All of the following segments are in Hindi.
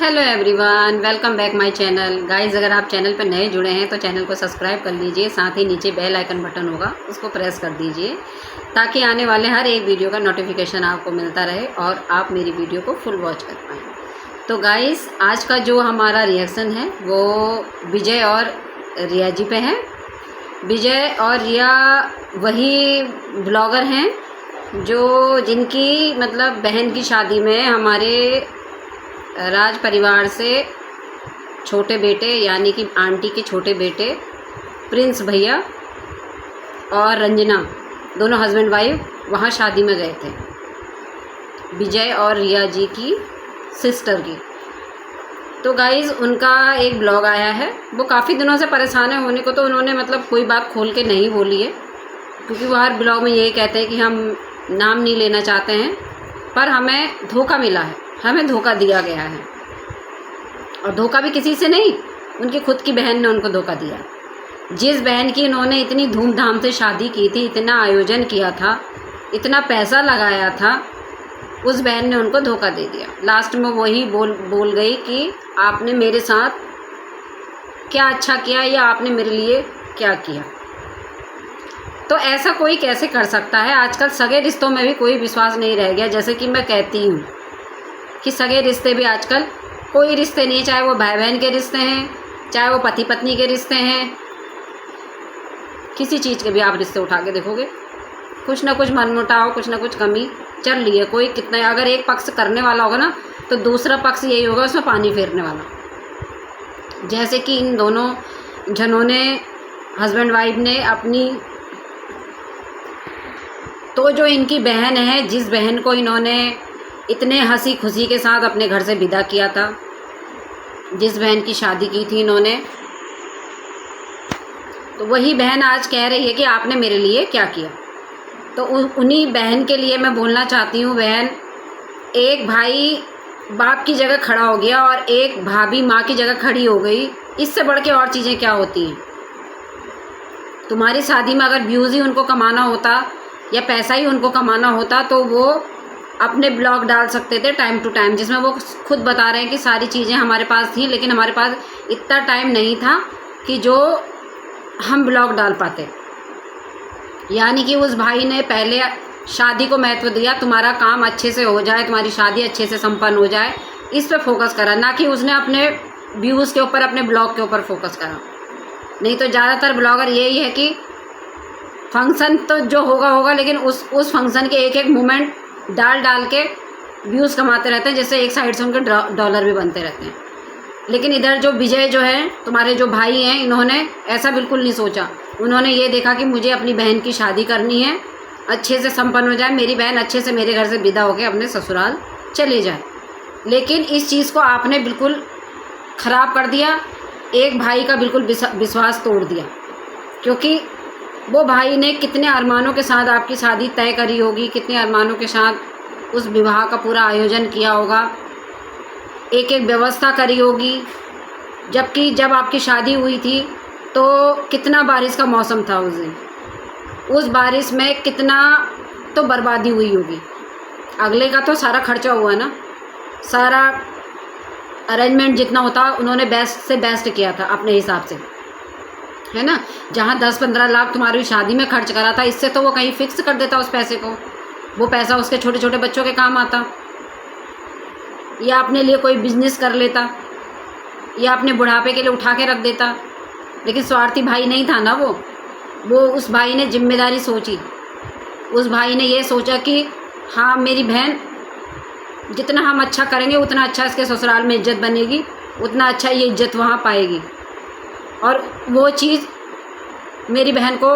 Hello everyone, welcome back my channel. Guys, अगर आप चैनल पर नए जुड़े हैं तो चैनल को सब्सक्राइब कर लीजिए। साथ ही नीचे बेल आइकन बटन होगा, उसको प्रेस कर दीजिए ताकि आने वाले हर एक वीडियो का नोटिफिकेशन आपको मिलता रहे और आप मेरी वीडियो को फुल वॉच कर पाएँ। तो गाइस, आज का जो हमारा रिएक्शन है वो विजय और रिया जी पे है। विजय और रिया वही ब्लॉगर हैं जिनकी मतलब बहन की शादी में हमारे राज परिवार से छोटे बेटे यानी कि आंटी के छोटे बेटे प्रिंस भैया और रंजना, दोनों हस्बैंड वाइफ वहाँ शादी में गए थे, विजय और रिया जी की सिस्टर की। तो गाइज़, उनका एक ब्लॉग आया है। वो काफ़ी दिनों से परेशान है होने को, तो उन्होंने मतलब कोई बात खोल के नहीं बोली है, क्योंकि वो हर ब्लॉग में यही कहते हैं कि हम नाम नहीं लेना चाहते हैं, पर हमें धोखा मिला है, हमें धोखा दिया गया है। और धोखा भी किसी से नहीं, उनकी खुद की बहन ने उनको धोखा दिया। जिस बहन की इन्होंने इतनी धूमधाम से शादी की थी, इतना आयोजन किया था, इतना पैसा लगाया था, उस बहन ने उनको धोखा दे दिया। लास्ट में वही बोल गई कि आपने मेरे साथ क्या अच्छा किया या आपने मेरे लिए क्या किया। तो ऐसा कोई कैसे कर सकता है? आजकल सगे रिश्तों में भी कोई विश्वास नहीं रह गया। जैसे कि मैं कहती हूँ कि सगे रिश्ते भी आजकल कोई रिश्ते नहीं, चाहे वो भाई बहन के रिश्ते हैं, चाहे वो पति पत्नी के रिश्ते हैं, किसी चीज़ के भी आप रिश्ते उठा के देखोगे, कुछ ना कुछ मनमुटाव, कुछ ना कुछ कमी चल रही है। कोई कितना, अगर एक पक्ष करने वाला होगा ना तो दूसरा पक्ष यही होगा उसमें पानी फेरने वाला। जैसे कि इन दोनों जनों ने, हस्बैंड वाइफ ने अपनी, तो जो इनकी बहन है, जिस बहन को इन्होंने इतने हंसी खुशी के साथ अपने घर से विदा किया था, जिस बहन की शादी की थी इन्होंने, तो वही बहन आज कह रही है कि आपने मेरे लिए क्या किया। तो उन्हीं बहन के लिए मैं बोलना चाहती हूँ, बहन, एक भाई बाप की जगह खड़ा हो गया और एक भाभी माँ की जगह खड़ी हो गई, इससे बढ़ के और चीज़ें क्या होती हैं? तुम्हारी शादी में अगर व्यूज़ ही उनको कमाना होता या पैसा ही उनको कमाना होता तो वो अपने ब्लॉग डाल सकते थे टाइम टू टाइम, जिसमें वो खुद बता रहे हैं कि सारी चीज़ें हमारे पास थी, लेकिन हमारे पास इतना टाइम नहीं था कि जो हम ब्लॉग डाल पाते। यानी कि उस भाई ने पहले शादी को महत्व दिया, तुम्हारा काम अच्छे से हो जाए, तुम्हारी शादी अच्छे से संपन्न हो जाए, इस पर फोकस करा, ना कि उसने अपने व्यूज़ के ऊपर, अपने ब्लॉग के ऊपर फोकस करा। नहीं तो ज़्यादातर ब्लॉगर यही है कि फंक्शन तो जो होगा, लेकिन उस फंक्शन के एक एक मोमेंट डाल के व्यूज़ कमाते रहते हैं, जिससे एक साइड से उनके डॉलर भी बनते रहते हैं। लेकिन इधर जो विजय जो है, तुम्हारे जो भाई हैं, इन्होंने ऐसा बिल्कुल नहीं सोचा। उन्होंने ये देखा कि मुझे अपनी बहन की शादी करनी है, अच्छे से संपन्न हो जाए, मेरी बहन अच्छे से मेरे घर से विदा होकर अपने ससुराल चले जाए। लेकिन इस चीज़ को आपने बिल्कुल ख़राब कर दिया, एक भाई का बिल्कुल विश्वास तोड़ दिया, क्योंकि वो भाई ने कितने अरमानों के साथ आपकी शादी तय करी होगी, कितने अरमानों के साथ उस विवाह का पूरा आयोजन किया होगा, एक एक व्यवस्था करी होगी। जबकि जब आपकी शादी हुई थी तो कितना बारिश का मौसम था उस दिन, उस बारिश में कितना तो बर्बादी हुई होगी। अगले का तो सारा खर्चा हुआ ना, सारा अरेंजमेंट जितना होता उन्होंने बेस्ट से बेस्ट किया था अपने हिसाब से, है ना। जहाँ 10-15 लाख तुम्हारी शादी में खर्च करा था, इससे तो वो कहीं फिक्स कर देता उस पैसे को, वो पैसा उसके छोटे छोटे बच्चों के काम आता, या अपने लिए कोई बिजनेस कर लेता, या अपने बुढ़ापे के लिए उठा के रख देता। लेकिन स्वार्थी भाई नहीं था ना वो उस भाई ने जिम्मेदारी सोची। उस भाई ने ये सोचा कि हाँ, मेरी बहन, जितना हम अच्छा करेंगे उतना अच्छा इसके ससुराल में इज्जत बनेगी, उतना अच्छा ये इज्जत वहाँ पाएगी, और वो चीज़ मेरी बहन को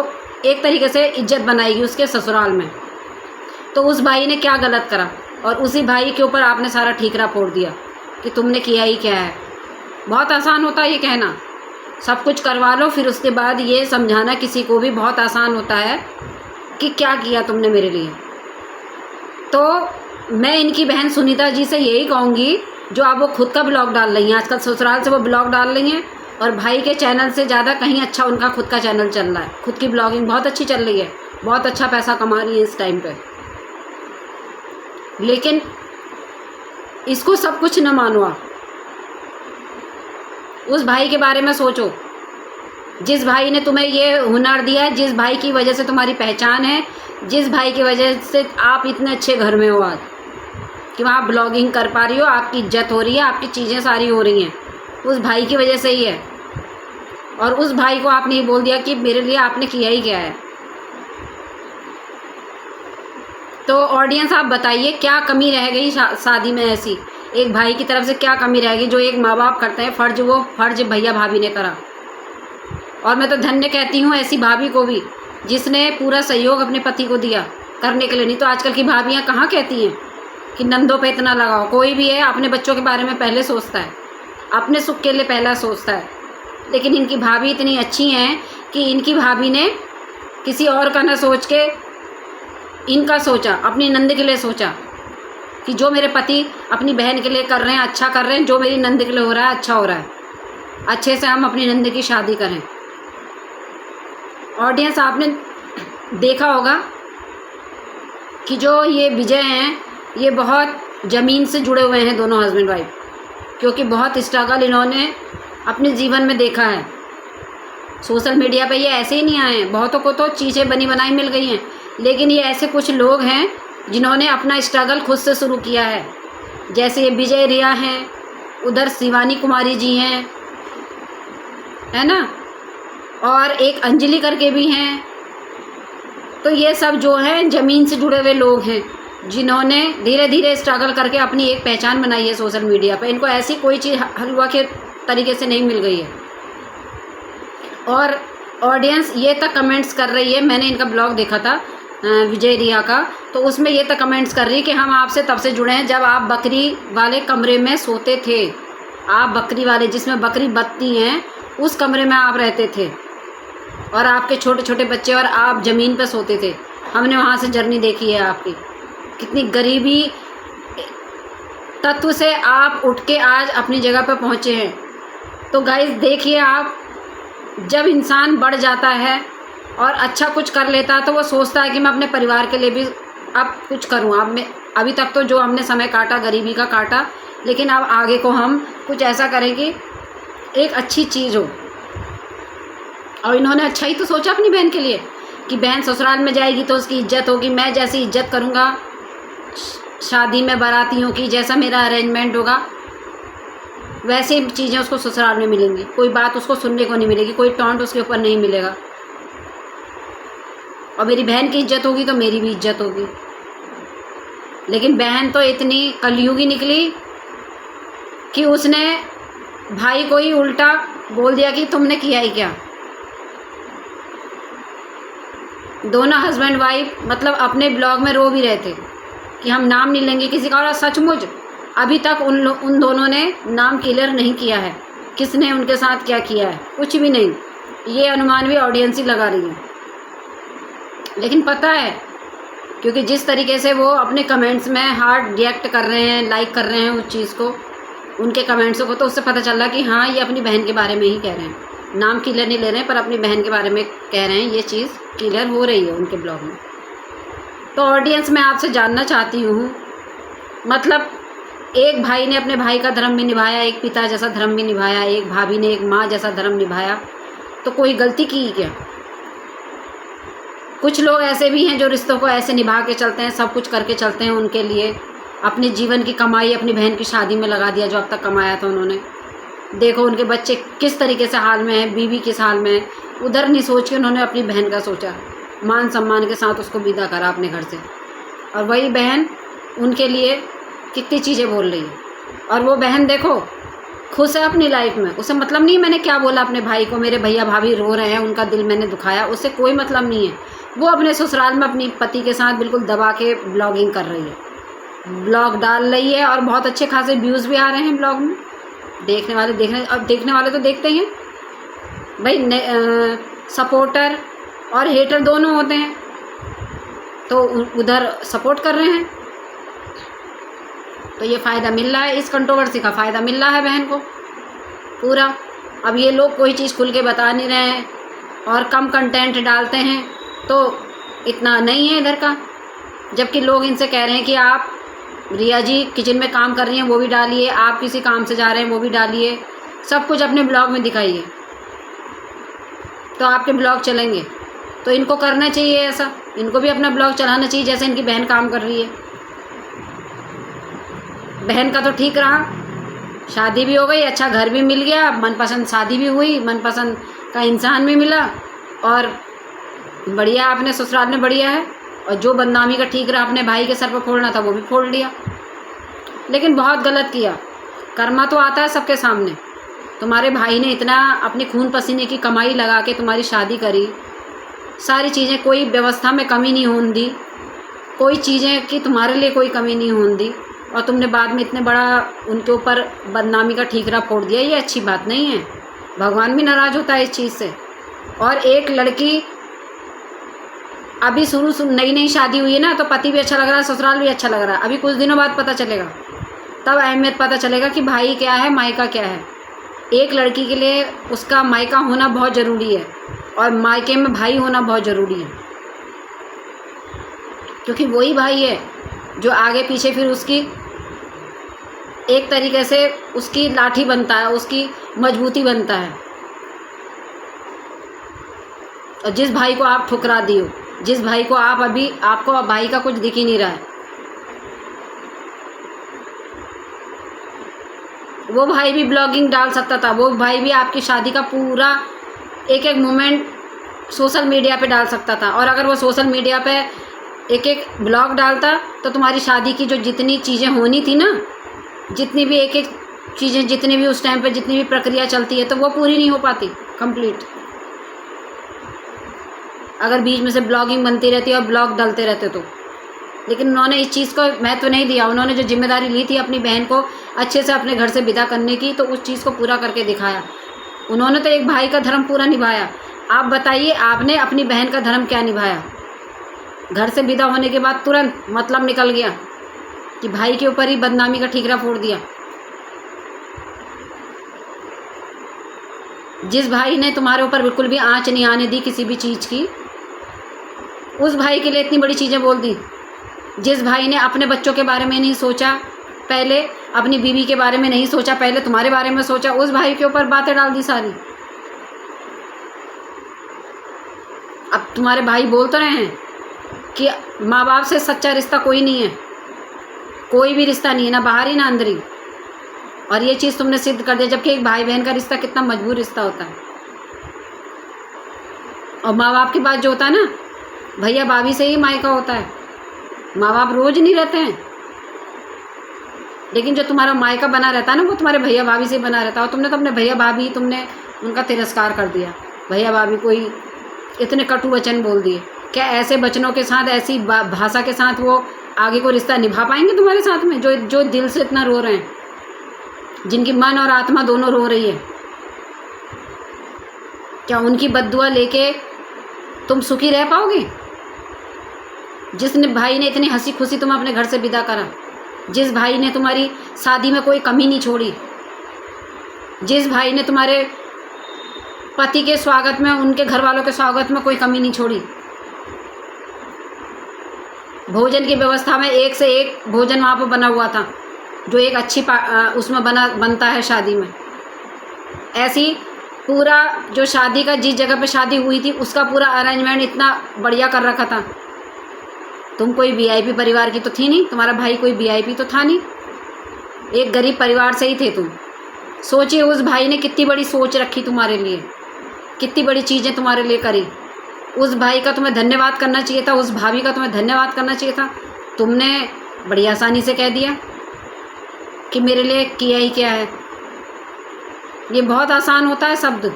एक तरीके से इज्जत बनाएगी उसके ससुराल में। तो उस भाई ने क्या गलत करा, और उसी भाई के ऊपर आपने सारा ठीकरा फोड़ दिया कि तुमने किया ही क्या है। बहुत आसान होता है ये कहना, सब कुछ करवा लो, फिर उसके बाद ये समझाना किसी को भी बहुत आसान होता है कि क्या किया तुमने मेरे लिए। तो मैं इनकी बहन सुनीता जी से यही कहूँगी, जो आप वो खुद का ब्लॉग डाल रही हैं, आजकल ससुराल से वो ब्लॉग डाल रही हैं, और भाई के चैनल से ज़्यादा कहीं अच्छा उनका खुद का चैनल चल रहा है, खुद की ब्लॉगिंग बहुत अच्छी चल रही है, बहुत अच्छा पैसा कमा रही है इस टाइम पे। लेकिन इसको सब कुछ न मानो आप, उस भाई के बारे में सोचो, जिस भाई ने तुम्हें ये हुनर दिया है, जिस भाई की वजह से तुम्हारी पहचान है, जिस भाई की वजह से आप इतने अच्छे घर में हो आज कि वहाँ ब्लॉगिंग कर पा रही हो, आपकी इज्जत हो रही है, आपकी चीज़ें सारी हो रही हैं, उस भाई की वजह से ही है। और उस भाई को आपने ये बोल दिया कि मेरे लिए आपने किया ही क्या है। तो ऑडियंस आप बताइए क्या कमी रह गई शादी में ऐसी, एक भाई की तरफ से क्या कमी रह गई जो एक माँ बाप करते हैं फ़र्ज, वो फ़र्ज भैया भाभी ने करा। और मैं तो धन्य कहती हूँ ऐसी भाभी को भी जिसने पूरा सहयोग अपने पति को दिया करने के लिए। नहीं तो आजकल की भाभियाँ कहाँ कहती हैं कि नंदों पे इतना लगाओ। कोई भी है अपने बच्चों के बारे में पहले सोचता है, अपने सुख के लिए पहला सोचता है। लेकिन इनकी भाभी इतनी अच्छी हैं कि इनकी भाभी ने किसी और का ना सोच के इनका सोचा, अपनी नंद के लिए सोचा कि जो मेरे पति अपनी बहन के लिए कर रहे हैं अच्छा कर रहे हैं, जो मेरी नंद के लिए हो रहा है अच्छा हो रहा है, अच्छे से हम अपनी नंद की शादी करें। ऑडियंस आपने देखा होगा कि जो ये विजय हैं ये बहुत ज़मीन से जुड़े हुए हैं दोनों हस्बैंड वाइफ, क्योंकि बहुत स्ट्रगल इन्होंने अपने जीवन में देखा है। सोशल मीडिया पे ये ऐसे ही नहीं आए हैं, बहुतों को तो चीज़ें बनी बनाई मिल गई हैं, लेकिन ये ऐसे कुछ लोग हैं जिन्होंने अपना स्ट्रगल खुद से शुरू किया है। जैसे ये विजय रिया हैं, उधर शिवानी कुमारी जी हैं, है ना, और एक अंजलि करके भी हैं। तो ये सब जो हैं ज़मीन से जुड़े हुए लोग हैं जिन्होंने धीरे धीरे स्ट्रगल करके अपनी एक पहचान बनाई है सोशल मीडिया पे। इनको ऐसी कोई चीज़ हलवा के तरीके से नहीं मिल गई है। और ऑडियंस ये तक कमेंट्स कर रही है, मैंने इनका ब्लॉग देखा था विजय रिया का, तो उसमें ये तक कमेंट्स कर रही है कि हम आपसे तब से जुड़े हैं जब आप बकरी वाले कमरे में सोते थे। आप बकरी वाले जिसमें बकरी बत्ती हैं उस कमरे में आप रहते थे और आपके छोटे छोटे बच्चे और आप ज़मीन पर सोते थे। हमने वहाँ से जर्नी देखी है आपकी, कितनी गरीबी तत्व से आप उठ के आज अपनी जगह पर पहुँचे हैं। तो गाइस देखिए, आप जब इंसान बढ़ जाता है और अच्छा कुछ कर लेता है तो वो सोचता है कि मैं अपने परिवार के लिए भी अब कुछ करूँ। अब मैं अभी तक तो जो हमने समय काटा गरीबी का काटा, लेकिन अब आगे को हम कुछ ऐसा करें कि एक अच्छी चीज़ हो। और इन्होंने अच्छा ही तो सोचा अपनी बहन के लिए कि बहन ससुराल में जाएगी तो उसकी इज्जत होगी, मैं जैसी इज्जत करूँगा शादी में बारातियों की, जैसा मेरा अरेंजमेंट होगा वैसे चीज़ें उसको ससुराल में मिलेंगी। कोई बात उसको सुनने को नहीं मिलेगी, कोई टॉन्ट उसके ऊपर नहीं मिलेगा। और मेरी बहन की इज्जत होगी तो मेरी भी इज्जत होगी। लेकिन बहन तो इतनी कलयुगी निकली कि उसने भाई को ही उल्टा बोल दिया कि तुमने किया ही क्या। दोनों हस्बैंड वाइफ मतलब अपने ब्लॉग में रो भी रहे थे कि हम नाम नहीं लेंगे किसी का। और सचमुच अभी तक उन दोनों ने नाम क्लियर नहीं किया है किसने उनके साथ क्या किया है, कुछ भी नहीं। ये अनुमान भी ऑडियंस ही लगा रही है। लेकिन पता है, क्योंकि जिस तरीके से वो अपने कमेंट्स में हार्ड रिएक्ट कर रहे हैं, लाइक कर रहे हैं उस चीज़ को, उनके कमेंट्सों को, तो उससे पता चल रहा कि हाँ ये अपनी बहन के बारे में ही कह रहे हैं। नाम क्लियर नहीं ले रहे हैं पर अपनी बहन के बारे में कह रहे हैं। ये चीज़ क्लियर हो रही है उनके ब्लॉग में। तो ऑडियंस मैं आपसे जानना चाहती हूँ, मतलब एक भाई ने अपने भाई का धर्म भी निभाया, एक पिता जैसा धर्म भी निभाया, एक भाभी ने एक माँ जैसा धर्म निभाया, तो कोई गलती की क्या? कुछ लोग ऐसे भी हैं जो रिश्तों को ऐसे निभा के चलते हैं, सब कुछ करके चलते हैं उनके लिए। अपने जीवन की कमाई अपनी बहन की शादी में लगा दिया, जो अब तक कमाया था उन्होंने। देखो उनके बच्चे किस तरीके से हाल में हैं, बीवी किस हाल में है। उधर नहीं सोच के उन्होंने अपनी बहन का सोचा, मान सम्मान के साथ उसको विदा करा अपने घर से। और वही बहन उनके लिए कितनी चीज़ें बोल रही है। और वो बहन देखो खुश है अपनी लाइफ में, उसे मतलब नहीं मैंने क्या बोला अपने भाई को, मेरे भैया भाभी रो रहे हैं, उनका दिल मैंने दुखाया, उससे कोई मतलब नहीं है। वो अपने ससुराल में अपनी पति के साथ बिल्कुल दबा के ब्लॉगिंग कर रही है, ब्लॉग डाल रही है और बहुत अच्छे खासे व्यूज़ भी आ रहे हैं ब्लॉग में। देखने वाले तो देखते ही हैं भाई, सपोर्टर और हेटर दोनों होते हैं, तो उधर सपोर्ट कर रहे हैं। तो ये फ़ायदा मिल रहा है, इस कंट्रोवर्सी का फ़ायदा मिल रहा है बहन को पूरा। अब ये लोग कोई चीज़ खुल के बता नहीं रहे हैं और कम कंटेंट डालते हैं, तो इतना नहीं है इधर का। जबकि लोग इनसे कह रहे हैं कि आप रिया जी किचन में काम कर रही हैं वो भी डालिए, आप किसी काम से जा रहे हैं वो भी डालिए, सब कुछ अपने ब्लॉग में दिखाइए, तो आपके ब्लॉग चलेंगे। तो इनको करना चाहिए ऐसा, इनको भी अपना ब्लॉग चलाना चाहिए जैसे इनकी बहन काम कर रही है। बहन का तो ठीक रहा, शादी भी हो गई, अच्छा घर भी मिल गया, मनपसंद शादी भी हुई, मनपसंद का इंसान भी मिला, और बढ़िया अपने ससुराल में बढ़िया है। और जो बदनामी का ठीक रहा, अपने भाई के सर पर फोड़ना था वो भी फोड़ लिया। लेकिन बहुत गलत किया, कर्मा तो आता है सबके सामने। तुम्हारे भाई ने इतना अपने खून पसीने की कमाई लगा के तुम्हारी शादी करी, सारी चीज़ें, कोई व्यवस्था में कमी नहीं होने दी, कोई चीज़ें कि तुम्हारे लिए कोई कमी नहीं होने दी, और तुमने बाद में इतने बड़ा उनके ऊपर बदनामी का ठीकरा फोड़ दिया। ये अच्छी बात नहीं है, भगवान भी नाराज़ होता है इस चीज़ से। और एक लड़की अभी शुरू नई नई शादी हुई है ना, तो पति भी अच्छा लग रहा है, ससुराल भी अच्छा लग रहा है। अभी कुछ दिनों बाद पता चलेगा, तब अहमियत पता चलेगा कि भाई क्या है, मायका क्या है। एक लड़की के लिए उसका मायका होना बहुत ज़रूरी है, और मायके में भाई होना बहुत ज़रूरी है, क्योंकि वही भाई है जो आगे पीछे फिर उसकी एक तरीके से उसकी लाठी बनता है, उसकी मजबूती बनता है। और जिस भाई को आप ठुकरा दियो, जिस भाई को आप अभी, आपको भाई का कुछ दिख ही नहीं रहा है, वो भाई भी ब्लॉगिंग डाल सकता था, वो भाई भी आपकी शादी का पूरा एक एक मोमेंट सोशल मीडिया पे डाल सकता था। और अगर वो सोशल मीडिया पे एक एक ब्लॉग डालता तो तुम्हारी शादी की जो जितनी चीज़ें होनी थी ना, जितनी भी एक एक चीज़ें, जितनी भी उस टाइम पे जितनी भी प्रक्रिया चलती है, तो वो पूरी नहीं हो पाती कंप्लीट, अगर बीच में से ब्लॉगिंग बनती रहती और ब्लॉग डालते रहते तो। लेकिन उन्होंने इस चीज़ को महत्व नहीं दिया। उन्होंने जो जिम्मेदारी ली थी अपनी बहन को अच्छे से अपने घर से विदा करने की, तो उस चीज़ को पूरा करके दिखाया। उन्होंने तो एक भाई का धर्म पूरा निभाया। आप बताइए, आपने अपनी बहन का धर्म क्या निभाया? घर से विदा होने के बाद तुरंत मतलब निकल गया कि भाई के ऊपर ही बदनामी का ठीकरा फोड़ दिया। जिस भाई ने तुम्हारे ऊपर बिल्कुल भी आँच नहीं आने दी किसी भी चीज़ की, उस भाई के लिए इतनी बड़ी चीज़ें बोल दी। जिस भाई ने अपने बच्चों के बारे में नहीं सोचा पहले, अपनी बीवी के बारे में नहीं सोचा पहले, तुम्हारे बारे में सोचा, उस भाई के ऊपर बातें डाल दी सारी। अब तुम्हारे भाई बोल तो रहे हैं कि माँ बाप से सच्चा रिश्ता कोई नहीं है, कोई भी रिश्ता नहीं है, ना बाहरी ना अंदरी। और ये चीज़ तुमने सिद्ध कर दिया, जबकि एक भाई बहन का रिश्ता कितना मजबूत रिश्ता होता है। और माँ बाप की बात जो होता है ना, भैया भाभी से ही मायका होता है। माँ बाप रोज नहीं रहते हैं, लेकिन जो तुम्हारा मायका बना रहता है ना, वो तुम्हारे भैया भाभी से बना रहता है। और तुमने तो अपने भैया भाभी, तुमने उनका तिरस्कार कर दिया। भैया भाभी कोई इतने कटु वचन बोल दिए। क्या ऐसे वचनों के साथ, ऐसी भाषा के साथ वो आगे कोई रिश्ता निभा पाएंगे तुम्हारे साथ में, जो दिल से इतना रो रहे हैं, जिनकी मन और आत्मा दोनों रो रही है? क्या उनकी बद्दुआ लेके तुम सुखी रह पाओगे? जिसने भाई ने इतनी हंसी खुशी तुम अपने घर से विदा करा, जिस भाई ने तुम्हारी शादी में कोई कमी नहीं छोड़ी, जिस भाई ने तुम्हारे पति के स्वागत में, उनके घर वालों के स्वागत में कोई कमी नहीं छोड़ी, भोजन की व्यवस्था में एक से एक भोजन वहाँ पर बना हुआ था, जो एक अच्छी उसमें बनता है शादी में। ऐसी पूरा जो शादी का, जिस जगह पे शादी हुई थी, उसका पूरा अरेंजमेंट इतना बढ़िया कर रखा था। तुम कोई वीआईपी परिवार की तो थी नहीं, तुम्हारा भाई कोई वीआईपी तो था नहीं, एक गरीब परिवार से ही थे तुम। सोचिए उस भाई ने कितनी बड़ी सोच रखी तुम्हारे लिए, कितनी बड़ी चीज़ें तुम्हारे लिए करी। उस भाई का तुम्हें धन्यवाद करना चाहिए था, उस भाभी का तुम्हें धन्यवाद करना चाहिए था। तुमने बड़ी आसानी से कह दिया कि मेरे लिए किया ही क्या है। ये बहुत आसान होता है शब्द,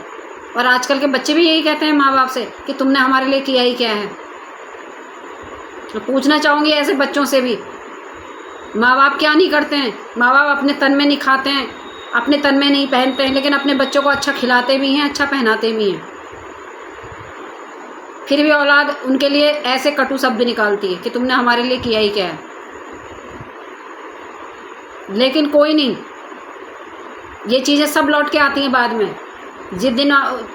और आजकल के बच्चे भी यही कहते हैं माँ बाप से कि तुमने हमारे लिए किया ही क्या है। तो पूछना चाहूँगी ऐसे बच्चों से भी, माँ बाप क्या नहीं करते हैं? माँ बाप अपने तन में नहीं खाते हैं, अपने तन में नहीं पहनते हैं, लेकिन अपने बच्चों को अच्छा खिलाते भी हैं, अच्छा पहनाते भी हैं। फिर भी औलाद उनके लिए ऐसे कटु शब्द निकालती है कि तुमने हमारे लिए किया ही क्या है। लेकिन कोई नहीं, ये चीज़ें सब लौट के आती हैं बाद में। जिस दिन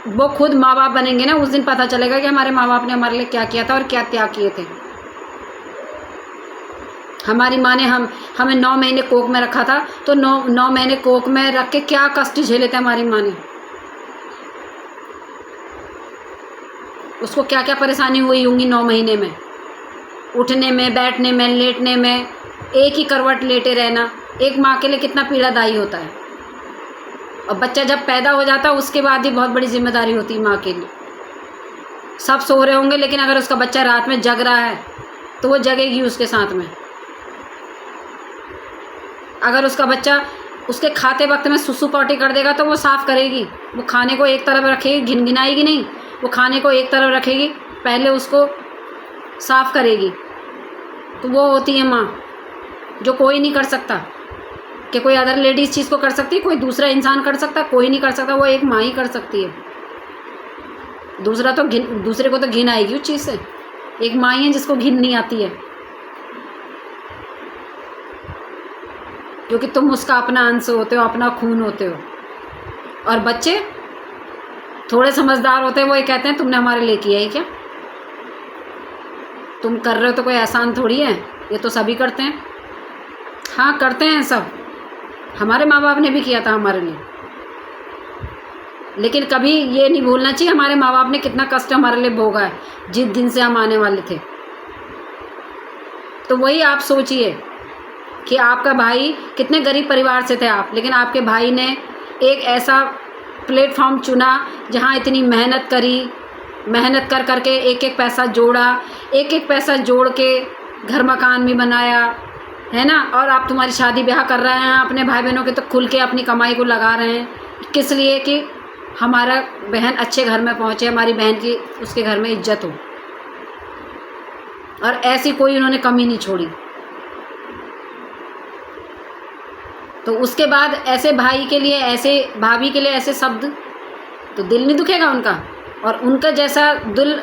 वो खुद माँ बाप बनेंगे ना, उस दिन पता चलेगा कि हमारे माँ बाप ने हमारे लिए क्या किया था और क्या त्याग किए थे। हमारी माँ ने हमें 9 महीने कोख में रखा था, तो 9 महीने कोख में रख के क्या कष्ट झेले थे हमारी माँ ने। उसको क्या क्या परेशानी हुई होंगी 9 महीने में, उठने में, बैठने में, लेटने में, एक ही करवट लेटे रहना। एक माँ के लिए कितना पीड़ादायी होता है। और बच्चा जब पैदा हो जाता है उसके बाद ही बहुत बड़ी जिम्मेदारी होती है माँ के लिए। सब सो रहे होंगे, लेकिन अगर उसका बच्चा रात में जग रहा है तो वो जगेगी उसके साथ में। अगर उसका बच्चा उसके खाते वक्त में सुसु पॉटी कर देगा तो वो साफ़ करेगी। वो खाने को एक तरफ रखेगी, घिनघिनाएगी नहीं, वो खाने को एक तरफ रखेगी, पहले उसको साफ़ करेगी। तो वो होती है माँ, जो कोई नहीं कर सकता। कि कोई अदर लेडीज़ चीज़ को कर सकती है, कोई दूसरा इंसान कर सकता, कोई नहीं कर सकता, वो एक माँ ही कर सकती है। दूसरे को तो घिन आएगी उस चीज़ से। एक माँ ही है जिसको घिन नहीं आती है, क्योंकि तुम उसका अपना अंश होते हो, अपना खून होते हो। और बच्चे थोड़े समझदार होते हैं, वो ये कहते हैं तुमने हमारे लिए किया है क्या? तुम कर रहे हो तो कोई आसान थोड़ी है, ये तो सभी करते हैं। हाँ, करते हैं सब। हमारे माँ बाप ने भी किया था हमारे लिए, लेकिन कभी ये नहीं भूलना चाहिए हमारे माँ बाप ने कितना कष्ट हमारे लिए भोगा है जिस दिन से हम आने वाले थे। तो वही आप सोचिए कि आपका भाई, कितने गरीब परिवार से थे आप, लेकिन आपके भाई ने एक ऐसा प्लेटफॉर्म चुना जहाँ इतनी मेहनत करी, मेहनत कर करके एक एक पैसा जोड़ा, एक एक पैसा जोड़ के घर मकान भी बनाया, है ना। और आप तुम्हारी शादी ब्याह कर रहे हैं अपने भाई बहनों के, तो खुल के अपनी कमाई को लगा रहे हैं। किस लिए? कि हमारा बहन अच्छे घर में पहुँचे, हमारी बहन की उसके घर में इज्जत हो। और ऐसी कोई उन्होंने कमी नहीं छोड़ी। तो उसके बाद ऐसे भाई के लिए, ऐसे भाभी के लिए ऐसे शब्द, तो दिल नहीं दुखेगा उनका? और उनका जैसा दिल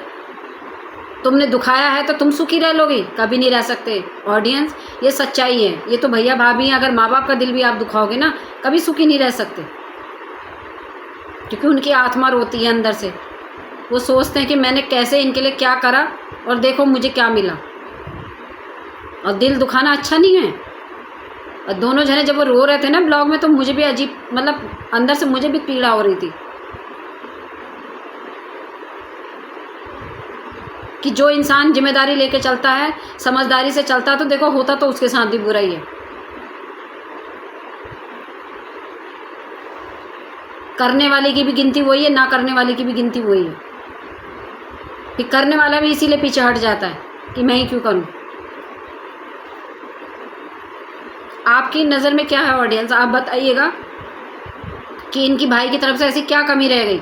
तुमने दुखाया है तो तुम सुखी रह लोगे? कभी नहीं रह सकते। ऑडियंस, ये सच्चाई है। ये तो भैया भाभी हैं, अगर माँ बाप का दिल भी आप दुखाओगे ना, कभी सुखी नहीं रह सकते, क्योंकि उनकी आत्मा रोती है अंदर से। वो सोचते हैं कि मैंने कैसे इनके लिए क्या करा और देखो मुझे क्या मिला। और दिल दुखाना अच्छा नहीं है। और दोनों जने जब वो रो रहे थे ना ब्लॉग में, तो मुझे भी अजीब, मतलब अंदर से मुझे भी पीड़ा हो रही थी कि जो इंसान जिम्मेदारी लेके चलता है, समझदारी से चलता है, तो देखो होता तो उसके साथ भी बुरा ही है। करने वाले की भी गिनती वही है, ना करने वाले की भी गिनती वही है। फिर करने वाला भी इसीलिए पीछे हट जाता है कि मैं ही क्यों करूं। आपकी नज़र में क्या है ऑडियंस? आप बताइएगा कि इनकी भाई की तरफ से ऐसी क्या कमी रह गई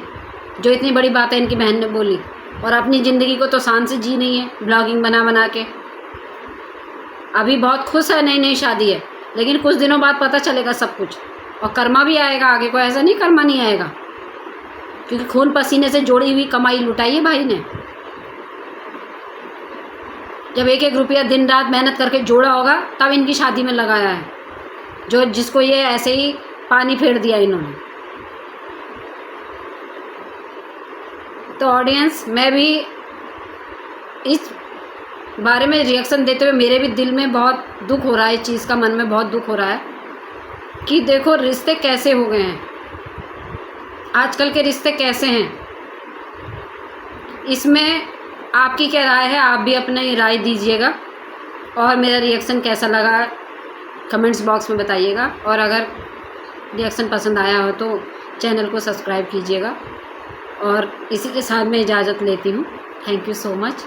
जो इतनी बड़ी बात है इनकी बहन ने बोली। और अपनी ज़िंदगी को तो शान से जी नहीं है, ब्लॉगिंग बना बना के। अभी बहुत खुश है, नई नई शादी है, लेकिन कुछ दिनों बाद पता चलेगा सब कुछ। और कर्मा भी आएगा आगे, को ऐसा नहीं कर्मा नहीं आएगा, क्योंकि खून पसीने से जोड़ी हुई कमाई लुटाई है भाई ने। जब एक एक रुपया दिन रात मेहनत करके जोड़ा होगा, तब इनकी शादी में लगाया है, जिसको ये ऐसे ही पानी फेर दिया इन्होंने। तो ऑडियंस, मैं भी इस बारे में रिएक्शन देते हुए मेरे भी दिल में बहुत दुख हो रहा है, इस चीज़ का मन में बहुत दुख हो रहा है कि देखो रिश्ते कैसे हो गए हैं, आजकल के रिश्ते कैसे हैं। इसमें आपकी क्या राय है? आप भी अपनी राय दीजिएगा। और मेरा रिएक्शन कैसा लगा कमेंट्स बॉक्स में बताइएगा। और अगर रिएक्शन पसंद आया हो तो चैनल को सब्सक्राइब कीजिएगा। और इसी के साथ मैं इजाज़त लेती हूँ। Thank you so much.